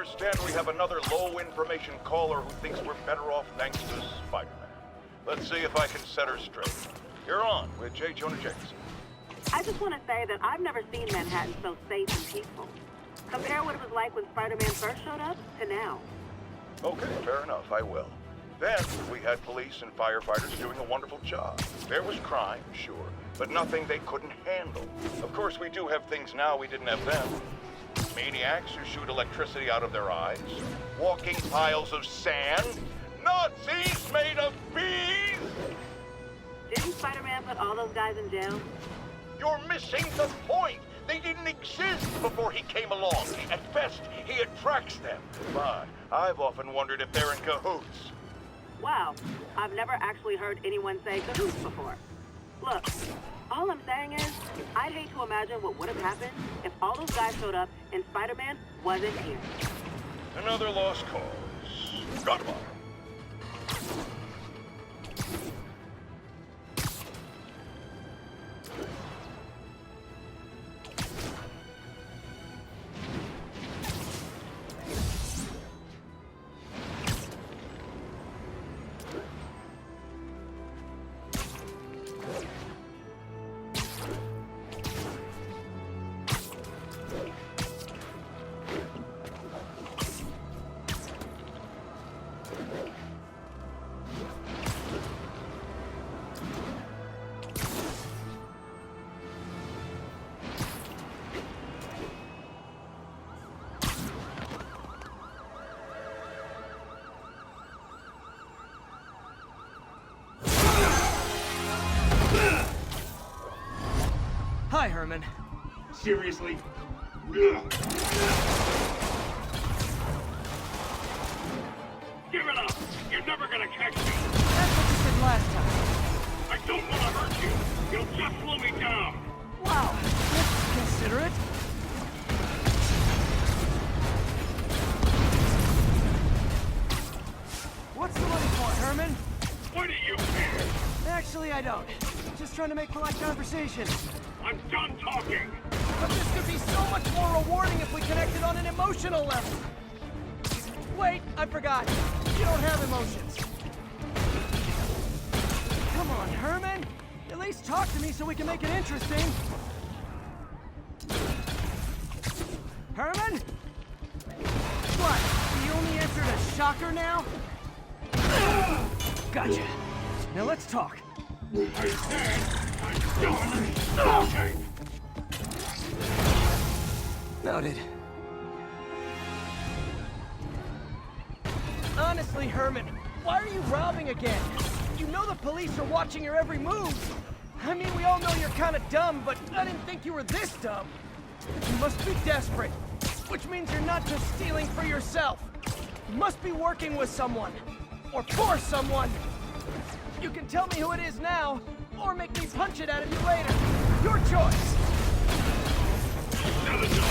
understand we have another low-information caller who thinks we're better off thanks to Spider-Man. Let's see if I can set her straight. You're on with J. Jonah Jameson. I just want to say that I've never seen Manhattan so safe and peaceful. Compare what it was like when Spider-Man first showed up to now. Okay, fair enough, I will. Then, we had police and firefighters doing a wonderful job. There was crime, sure, but nothing they couldn't handle. Of course, we do have things now we didn't have then. Maniacs who shoot electricity out of their eyes, walking piles of sand, Nazis made of bees! Didn't Spider-Man put all those guys in jail? You're missing the point! They didn't exist before he came along. At best, he attracts them. But I've often wondered if they're in cahoots. Wow, I've never actually heard anyone say cahoots before. Look, all I'm saying is, I'd hate to imagine what would have happened if all those guys showed up and Spider-Man wasn't here. Another lost cause. Got him. Hi, Herman. Seriously? Give it up! You're never gonna catch me! That's what you said last time. I don't want to hurt you! You'll just slow me down! Wow, that's considerate. What's the money for, Herman? Why do you care? Actually, I don't. Just trying to make polite conversation. I'm done talking! But this could be so much more rewarding if we connected on an emotional level. Wait, I forgot. You don't have emotions. Come on, Herman. At least talk to me so we can make it interesting. Herman? What? You only answered a shocker now? Gotcha. Now let's talk. I said I'm done talking! Noted. Honestly, Herman, why are you robbing again? You know the police are watching your every move. I mean, we all know you're kind of dumb, but I didn't think you were this dumb. You must be desperate, which means you're not just stealing for yourself. You must be working with someone, or for someone. You can tell me who it is now, or make me punch it out of you later. Your choice. Now the door!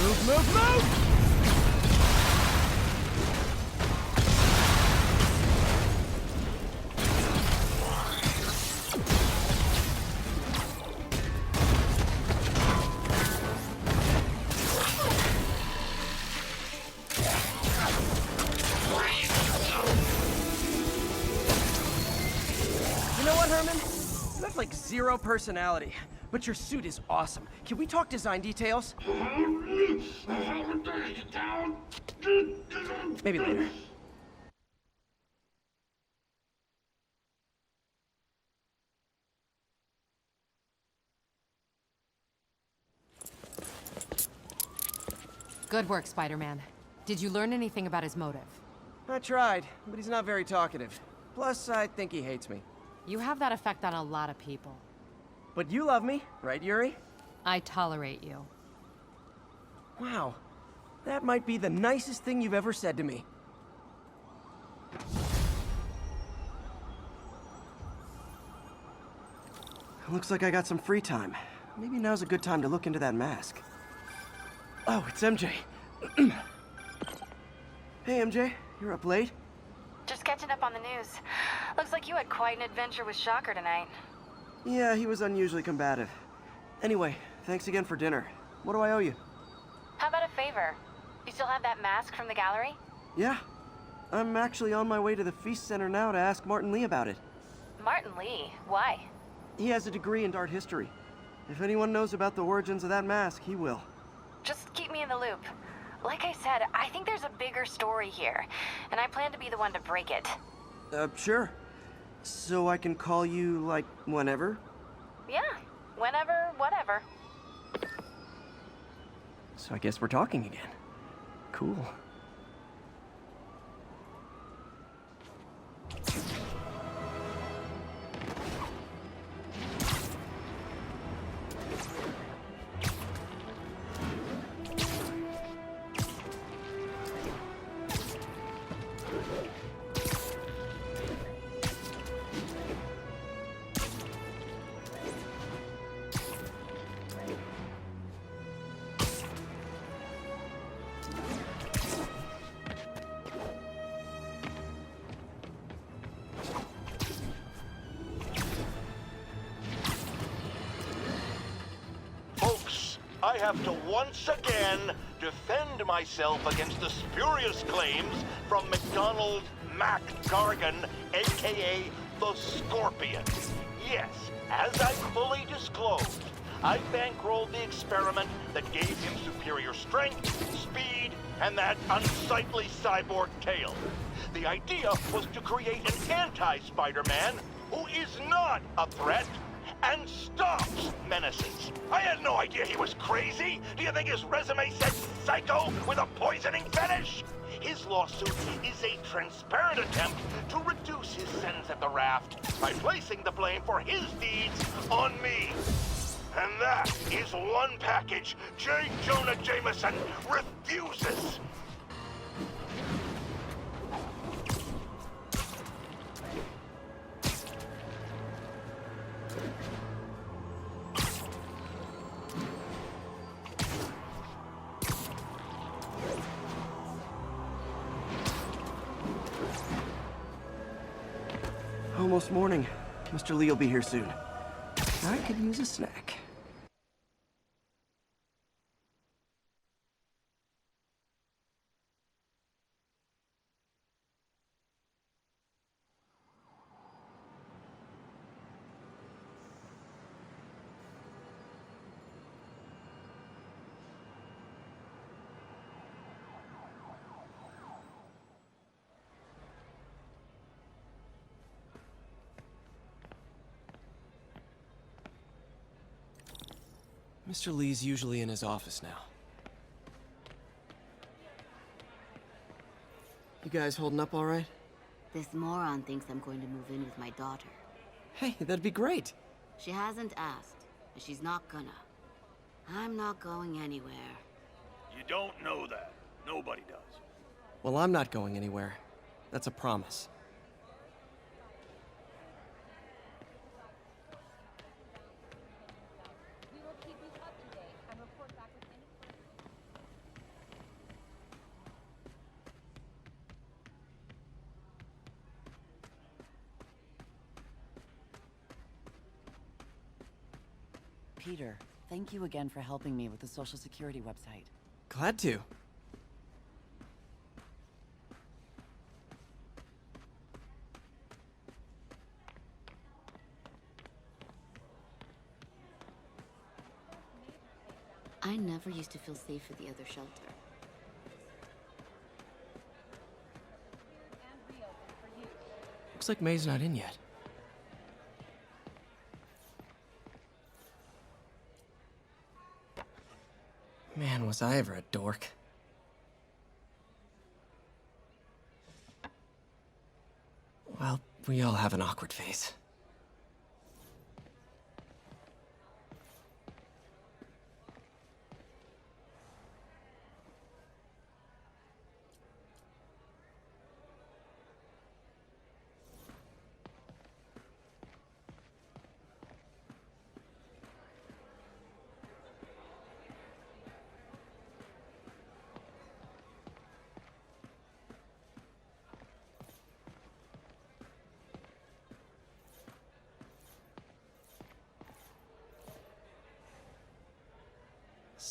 Move, move, move! You know what, Herman? You have like zero personality, but your suit is awesome. Can we talk design details? Maybe later. Good work, Spider-Man. Did you learn anything about his motive? I tried, but he's not very talkative. Plus, I think he hates me. You have that effect on a lot of people. But you love me, right, Yuri? I tolerate you. Wow. That might be the nicest thing you've ever said to me. Looks like I got some free time. Maybe now's a good time to look into that mask. Oh, it's MJ. Hey, MJ. You're up late? Just catching up on the news. Looks like you had quite an adventure with Shocker tonight. Yeah, he was unusually combative. Anyway, thanks again for dinner. What do I owe you? How about a favor? You still have that mask from the gallery? Yeah. I'm actually on my way to the Feast Center now to ask Martin Lee about it. Martin Lee? Why? He has a degree in art history. If anyone knows about the origins of that mask, he will. Just keep me in the loop. Like I said, I think there's a bigger story here, and I plan to be the one to break it. Sure. So I can call you, like, whenever? Yeah, whenever, whatever. So I guess we're talking again. Cool. I have to once again defend myself against the spurious claims from McDonald Mac Gargan, aka the Scorpion. Yes, as I fully disclosed, I bankrolled the experiment that gave him superior strength, speed, and that unsightly cyborg tail. The idea was to create an anti-Spider-Man who is not a threat and stops menaces. I had no idea he was crazy. Do you think his resume said psycho with a poisoning fetish? His lawsuit is a transparent attempt to reduce his sentence at the raft by placing the blame for his deeds on me. And that is one package J. Jonah Jameson refuses. Almost morning. Mr. Lee will be here soon. I could use a snack. Mr. Lee's usually in his office now. You guys holding up all right? This moron thinks I'm going to move in with my daughter. Hey, that'd be great. She hasn't asked, and she's not gonna. I'm not going anywhere. You don't know that. Nobody does. Well, I'm not going anywhere. That's a promise. Peter, thank you again for helping me with the Social Security website. Glad to. I never used to feel safe at the other shelter. Looks like May's not in yet. Man, was I ever a dork. Well, we all have an awkward phase.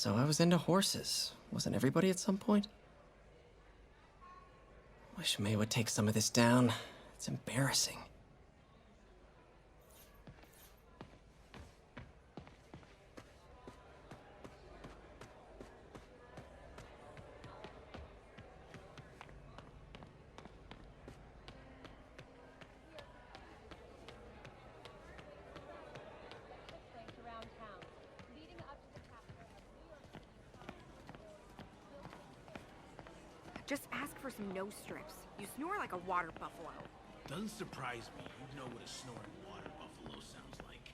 So I was into horses. Wasn't everybody at some point? Wish May would take some of this down. It's embarrassing. Just ask for some nose strips. You snore like a water buffalo. Doesn't surprise me. You know what a snoring water buffalo sounds like.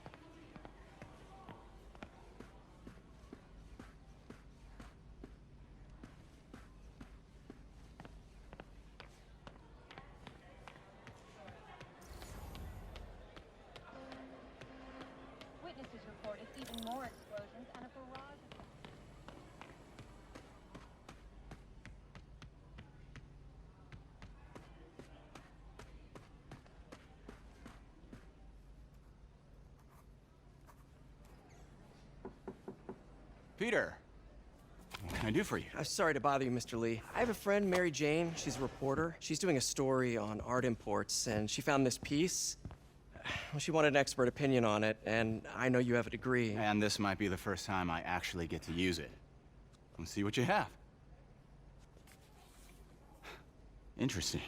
Witnesses reported even more explosions and a barrage of... Peter, what can I do for you? I'm sorry to bother you, Mr. Lee. I have a friend, Mary Jane. She's a reporter. She's doing a story on art imports, and she found this piece. Well, she wanted an expert opinion on it, and I know you have a degree. And this might be the first time I actually get to use it. Let's see what you have. Interesting.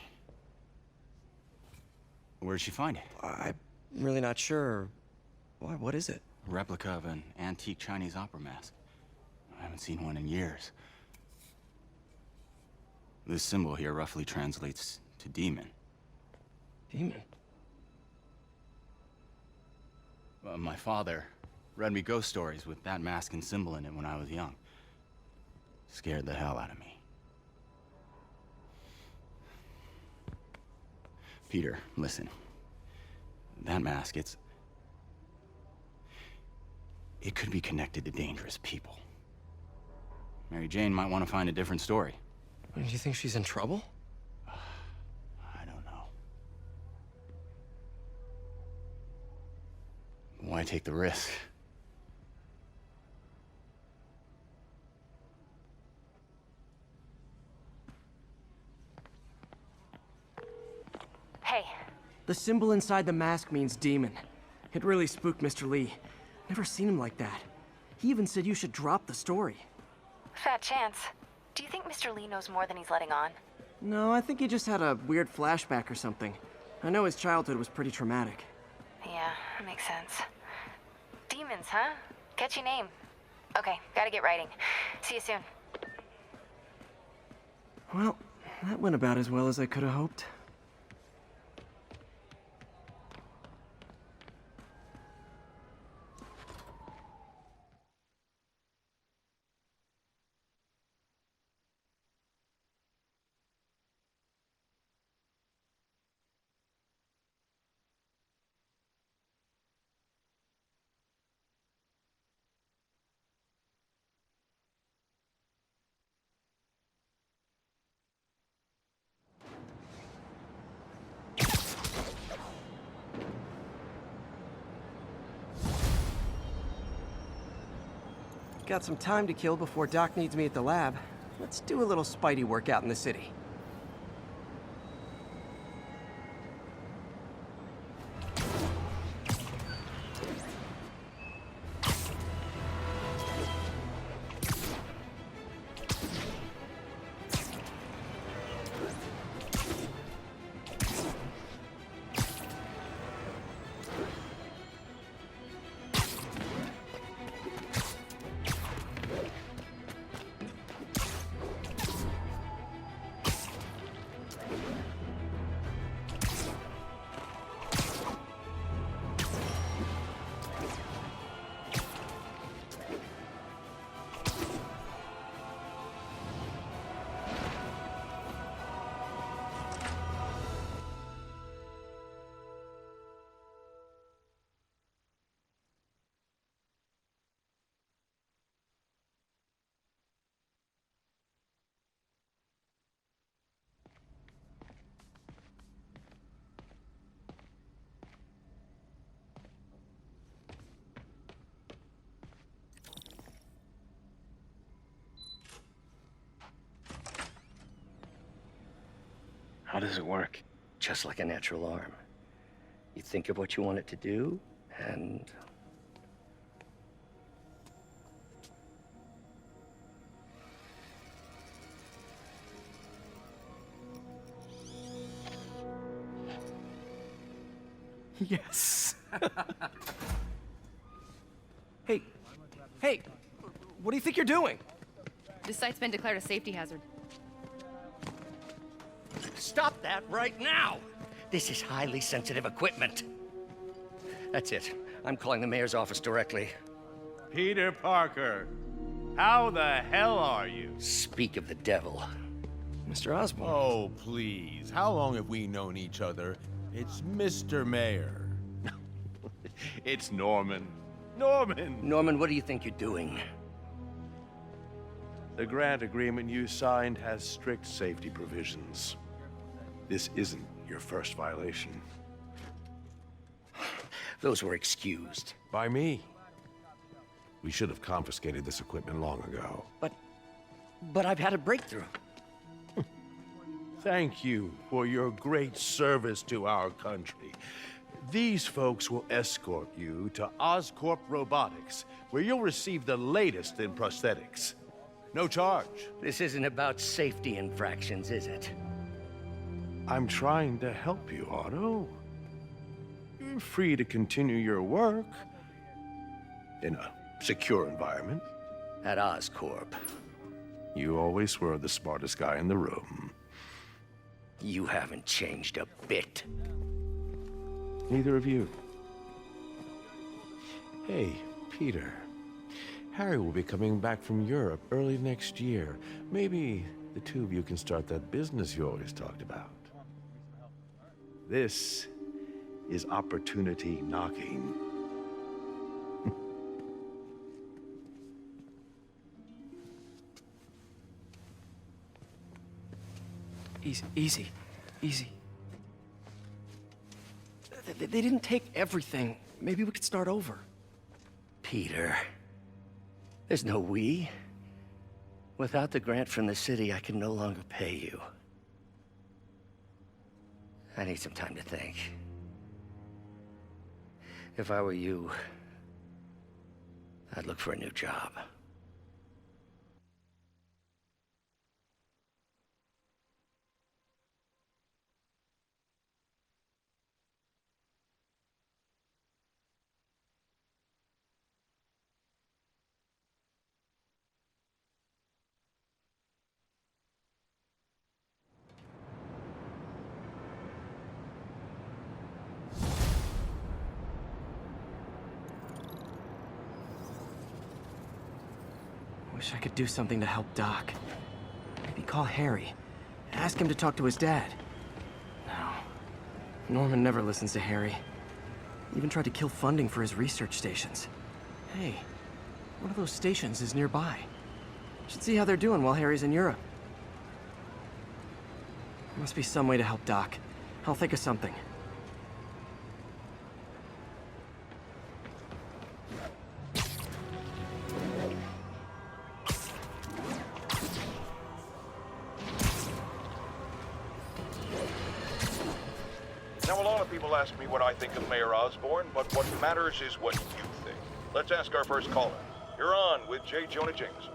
Where did she find it? I'm really not sure. Why, what is it? A replica of an antique Chinese opera mask. I haven't seen one in years. This symbol here roughly translates to demon. Demon? My father read me ghost stories with that mask and symbol in it when I was young. Scared the hell out of me. Peter, listen. That mask, it could be connected to dangerous people. Mary Jane might want to find a different story. Do you think she's in trouble? I don't know. Why take the risk? Hey. The symbol inside the mask means demon. It really spooked Mr. Lee. Never seen him like that. He even said you should drop the story. Fat chance. Do you think Mr. Lee knows more than he's letting on? No, I think he just had a weird flashback or something. I know his childhood was pretty traumatic. Yeah, makes sense. Demons, huh? Catchy name. Okay, gotta get writing. See you soon. Well, that went about as well as I could have hoped. Got some time to kill before Doc needs me at the lab. Let's do a little Spidey workout in the city. How does it work? Just like a natural arm. You think of what you want it to do, and... Yes. Hey, what do you think you're doing? This site's been declared a safety hazard. Stop that right now! This is highly sensitive equipment. That's it. I'm calling the mayor's office directly. Peter Parker, how the hell are you? Speak of the devil. Mr. Osborn. Oh, please. How long have we known each other? It's Mr. Mayor. It's Norman. Norman, what do you think you're doing? The grant agreement you signed has strict safety provisions. This isn't your first violation. Those were excused. By me. We should have confiscated this equipment long ago. But I've had a breakthrough. Thank you for your great service to our country. These folks will escort you to Oscorp Robotics, where you'll receive the latest in prosthetics. No charge. This isn't about safety infractions, is it? I'm trying to help you, Otto. You're free to continue your work in a secure environment. At Oscorp. You always were the smartest guy in the room. You haven't changed a bit. Neither of you. Hey, Peter. Harry will be coming back from Europe early next year. Maybe the two of you can start that business you always talked about. This is opportunity knocking. Easy. They didn't take everything. Maybe we could start over. Peter, there's no we. Without the grant from the city, I can no longer pay you. I need some time to think. If I were you, I'd look for a new job. Wish I could do something to help Doc. Maybe call Harry. Ask him to talk to his dad. No. Norman never listens to Harry. Even tried to kill funding for his research stations. Hey, one of those stations is nearby. Should see how they're doing while Harry's in Europe. There must be some way to help Doc. I'll think of something. Now, a lot of people ask me what I think of Mayor Osborn, but what matters is what you think. Let's ask our first caller. You're on with J. Jonah Jameson.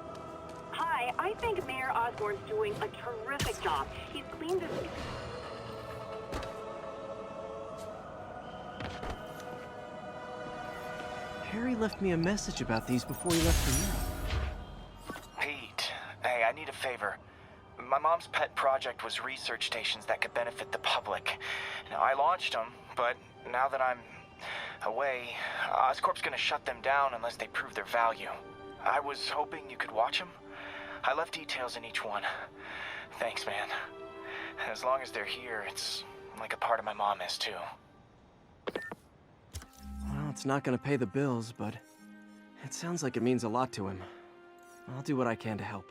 Hi, I think Mayor Osborn's doing a terrific job. He's cleaned his... Harry left me a message about these before he left for Europe. Pete, hey, I need a favor. My mom's pet project was research stations that could benefit the public. Now, I launched them, but now that I'm away, Oscorp's gonna shut them down unless they prove their value. I was hoping you could watch them. I left details in each one. Thanks, man. As long as they're here, it's like a part of my mom is, too. Well, it's not gonna pay the bills, but it sounds like it means a lot to him. I'll do what I can to help.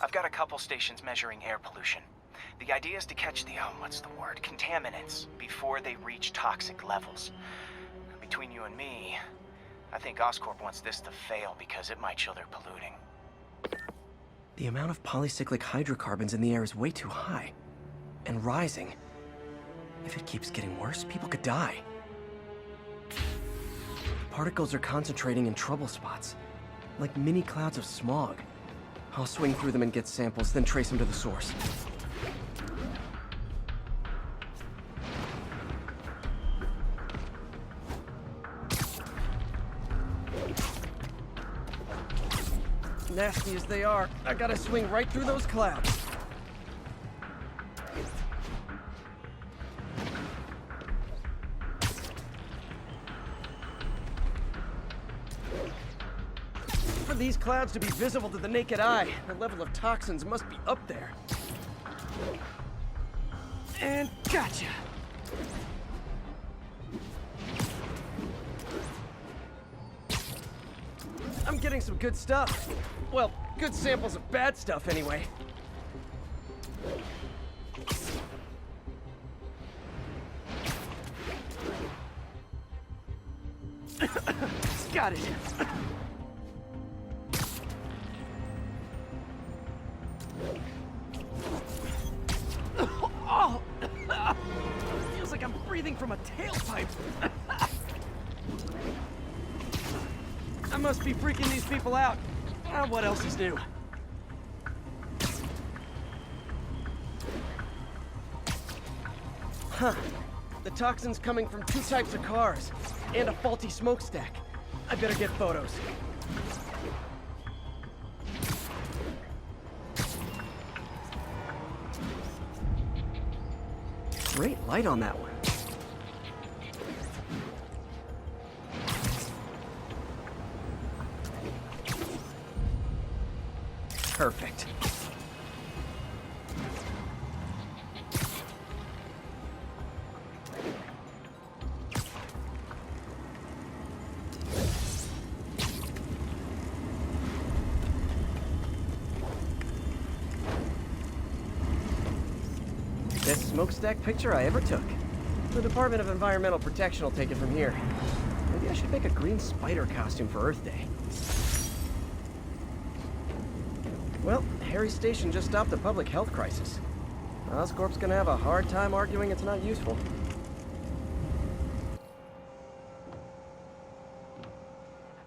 I've got a couple stations measuring air pollution. The idea is to catch the, what's the word, contaminants before they reach toxic levels. Between you and me, I think Oscorp wants this to fail because it might show they're polluting. The amount of polycyclic hydrocarbons in the air is way too high. And rising. If it keeps getting worse, people could die. The particles are concentrating in trouble spots, like mini clouds of smog. I'll swing through them and get samples, then trace them to the source. Nasty as they are, I gotta swing right through those clouds. For these clouds to be visible to the naked eye, the level of toxins must be up there. And gotcha! I'm getting some good stuff. Well, good samples of bad stuff, anyway. Got it. Oh! Feels like I'm breathing from a tailpipe. I must be freaking these people out. What else is new? Huh. The toxin's coming from 2 types of cars, and a faulty smokestack. I better get photos. Great light on that one. Perfect. Best smokestack picture I ever took. The Department of Environmental Protection will take it from here. Maybe I should make a green spider costume for Earth Day. Well, Harry's station just stopped a public health crisis. Oscorp's gonna have a hard time arguing it's not useful.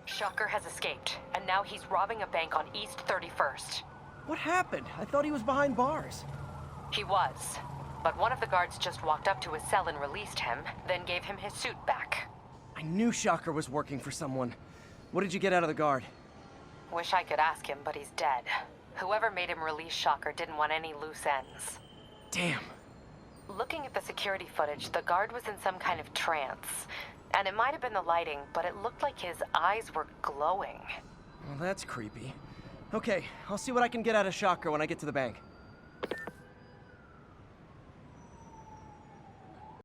Shocker has escaped, and now he's robbing a bank on East 31st. What happened? I thought he was behind bars. He was, but one of the guards just walked up to his cell and released him, then gave him his suit back. I knew Shocker was working for someone. What did you get out of the guard? Wish I could ask him, but he's dead. Whoever made him release Shocker didn't want any loose ends. Damn. Looking at the security footage, the guard was in some kind of trance. And it might have been the lighting, but it looked like his eyes were glowing. Well, that's creepy. Okay, I'll see what I can get out of Shocker when I get to the bank.